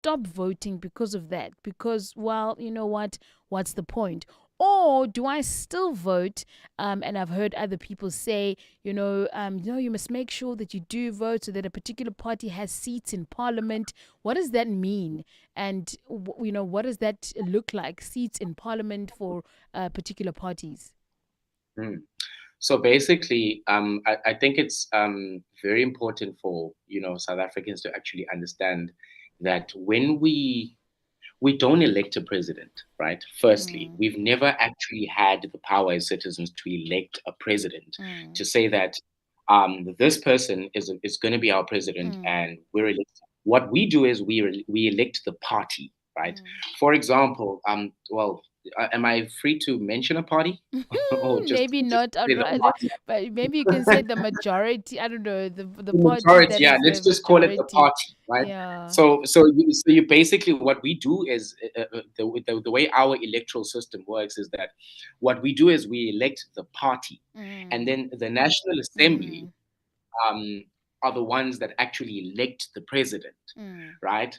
stop voting because of that? Because, well, you know what? What's the point? Or do I still vote? And I've heard other people say, you must make sure that you do vote so that a particular party has seats in parliament. What does that mean? And, what does that look like? Seats in parliament for particular parties? Mm. So basically, I think it's very important for South Africans to actually understand that when we don't elect a president, right? Firstly, Mm, we've never actually had the power as citizens to elect a president mm, to say that this person is going to be our president mm, and we're elected. What we do is we elect the party, right? mm. For example, well, am I free to mention a party or Maybe just not say the outright, party? but maybe you can say the majority. I don't know, the The party majority, that yeah, has let's the just call it the majority. party, right? Yeah. So you basically what we do is the way our electoral system works is that what we do is we elect the party, and Mm, then the National Assembly mm, um, are the ones that actually elect the president, mm, right?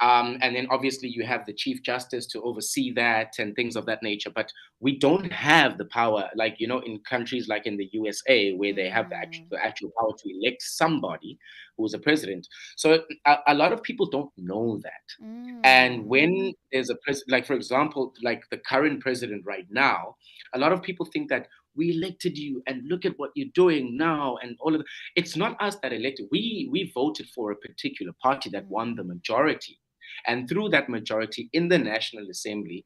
And then obviously you have the chief justice to oversee that and things of that nature. But we don't have the power, like in countries like in the USA, where they have mm, the actual power to elect somebody who's a president. So a lot of people don't know that. And mm, when there's a president, like for example, like the current president right now, a lot of people think that we elected you and look at what you're doing now and all of it's not us that elected. We voted for a particular party that won the mm, majority, and through that majority in the National Assembly,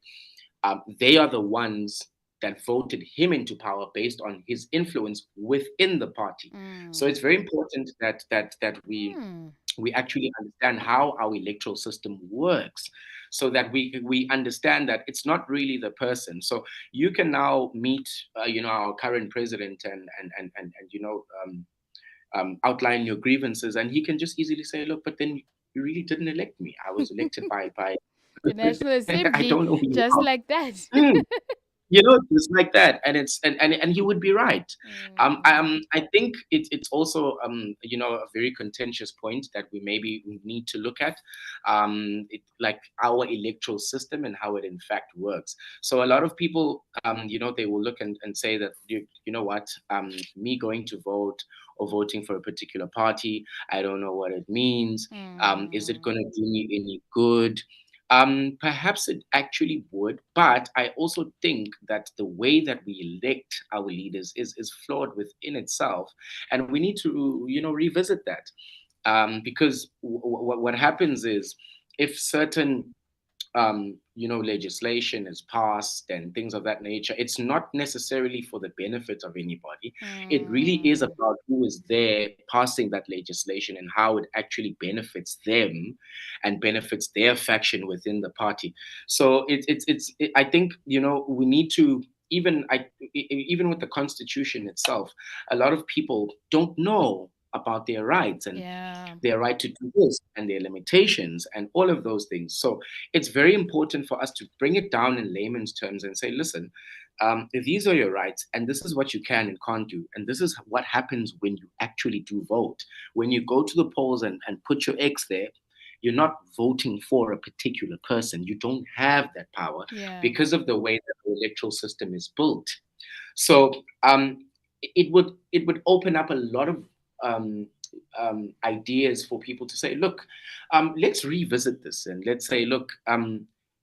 they are the ones that voted him into power based on his influence within the party. So mm, it's very important that mm. we actually understand how our electoral system works, so that we understand that it's not really the person. So you can now meet our current president and outline your grievances, and he can just easily say, look, but then you really didn't elect me. I was elected by The National I Assembly, don't know who you just are. like that. Hmm. Just like that, and and he would be right. Mm, I think it's also a very contentious point that we need to look at, like our electoral system and how it in fact works. So a lot of people, they will look and say that you know what, me going to vote or voting for a particular party, I don't know what it means. Is it mm, going to do me any good? Perhaps it actually would, but I also think that the way that we elect our leaders is flawed within itself, and we need to, revisit that. Because what happens is, if certain legislation is passed and things of that nature, it's not necessarily for the benefit of anybody. It really is mm. about who is there passing that legislation and how it actually benefits them and benefits their faction within the party. So I think, we need to, even with the constitution itself, a lot of people don't know about their rights and Yeah. their right to do this and their limitations and all of those things. So it's very important for us to bring it down in layman's terms and say, listen, these are your rights, and this is what you can and can't do. And this is what happens when you actually do vote. When you go to the polls and put your X there, you're not voting for a particular person. You don't have that power Yeah. because of the way that the electoral system is built. So it would open up a lot of um, ideas for people to say, look, let's revisit this, and let's say, look,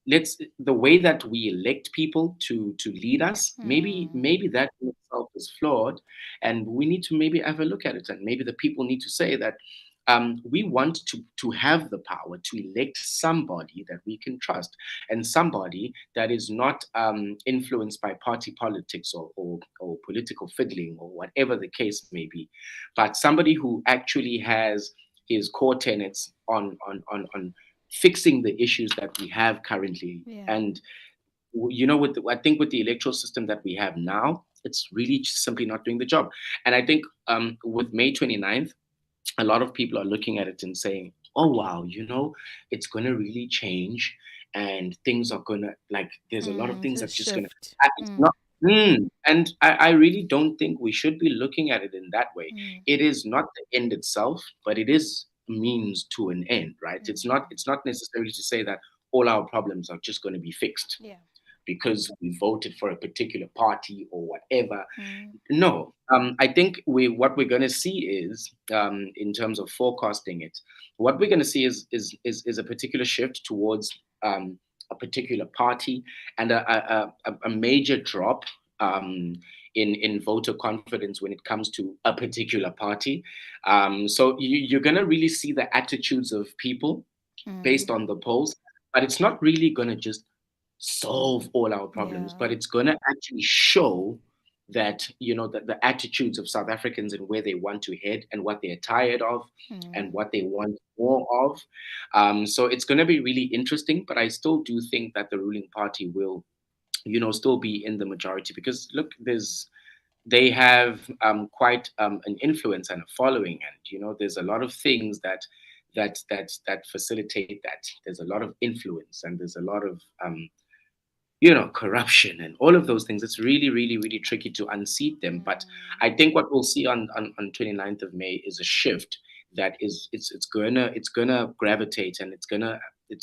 let's the way that we elect people to lead us, Mm, maybe that in itself is flawed, and we need to maybe have a look at it, and maybe the people need to say that. We want to have the power to elect somebody that we can trust, and somebody that is not influenced by party politics or political fiddling or whatever the case may be, but somebody who actually has his core tenets on fixing the issues that we have currently. yeah. And I think with the electoral system that we have now, it's really just simply not doing the job. And I think with May 29th, a lot of people are looking at it and saying, oh, wow, it's going to really change, and things are going to, like, there's a lot of things A that are just going to, shift. it's Mm, not. And I really don't think we should be looking at it in that way. mm, It is not the end itself, but it is means to an end, right? It's not Mm. it's not necessarily to say that all our problems are just going to be fixed Yeah. because we voted for a particular party or whatever. Mm. No, I think what we're going to see is, in terms of forecasting it, what we're going to see is a particular shift towards a particular party and a major drop in voter confidence when it comes to a particular party. So you're going to really see the attitudes of people based Mm. on the polls, but it's not really going to just solve all our problems, but Yeah. it's going to actually show that, that the attitudes of South Africans and where they want to head and what they're tired of and Mm. what they want more of. So it's going to be really interesting, but I still do think that the ruling party will, still be in the majority because look, they have quite an influence and a following, and there's a lot of things that facilitate that. There's a lot of influence, and there's a lot of corruption and all of those things. It's really, really, really tricky to unseat them. But Mm. I think what we'll see on 29th of May is a shift that is it's gonna gravitate, and it's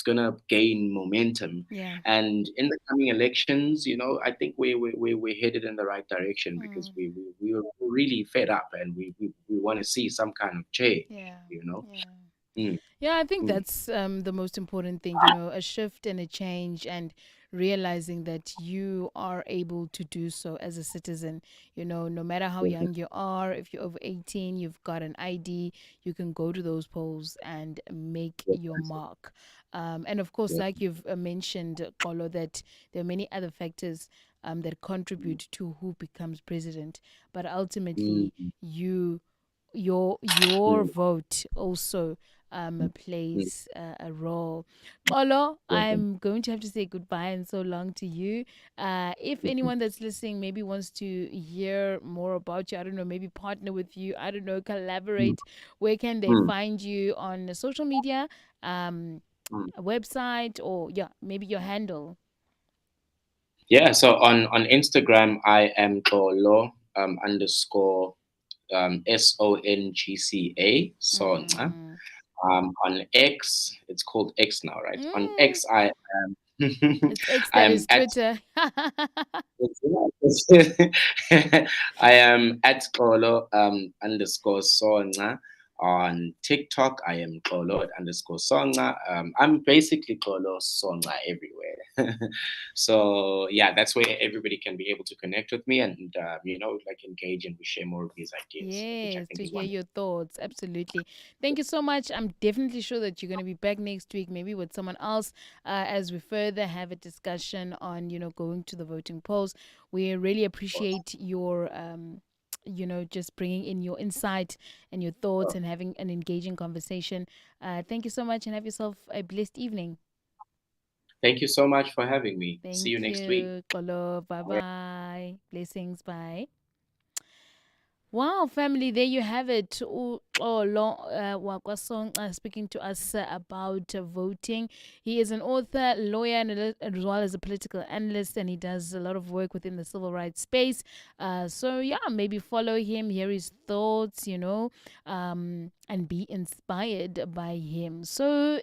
gonna gain momentum. Yeah. And in the coming elections, I think we're headed in the right direction because Mm. we're really fed up, and we want to see some kind of change. Yeah. You know. Yeah. Mm, Yeah, I think mm, that's the most important thing, a shift and a change, and realizing that you are able to do so as a citizen. No matter how mhm. young you are, if you're over 18, you've got an ID, you can go to those polls and make Yes, your yes, mark. And of course, yes. like you've mentioned, Kolo, that there are many other factors that Mm, contribute to who becomes president, but ultimately, mm, you your mm, vote also mm, mm. plays a role. Olo, Yes, I'm going to have to say goodbye and so long to you. If mhm, anyone that's listening maybe wants to hear more about you, I don't know, maybe partner with you, I don't know, mm, collaborate, where can they mm, find you on social media, um, mm. a website, or yeah, maybe your handle? Yeah, so on Instagram, I am Tolo underscore SONGCA. So Mm. on X, it's called X now, right? On Mm. X, I am It's X I that am is at Twitter. I am at Kolo underscore Songa. On TikTok, I am Kolo underscore Songa. I'm basically Kolo Songa everywhere. So yeah, that's where everybody can be able to connect with me and like engage, and we share more of these ideas, which I Yes, think to is hear wonderful. your thoughts. Absolutely. Thank you so much. I'm definitely sure that you're going to be back next week, maybe with someone else, as we further have a discussion on, going to the voting polls. We really appreciate your, just bringing in your insight and your thoughts and having an engaging conversation. Thank you so much, and have yourself a blessed evening. Thank you so much for having me. See you Thank next week. you. Kolo. Bye All right. bye. Blessings. Bye. Wow, family, there you have it. Wakwasong speaking to us about voting. He is an author, lawyer, and as well as a political analyst, and he does a lot of work within the civil rights space. So, yeah, maybe follow him, hear his thoughts, and be inspired by him. So,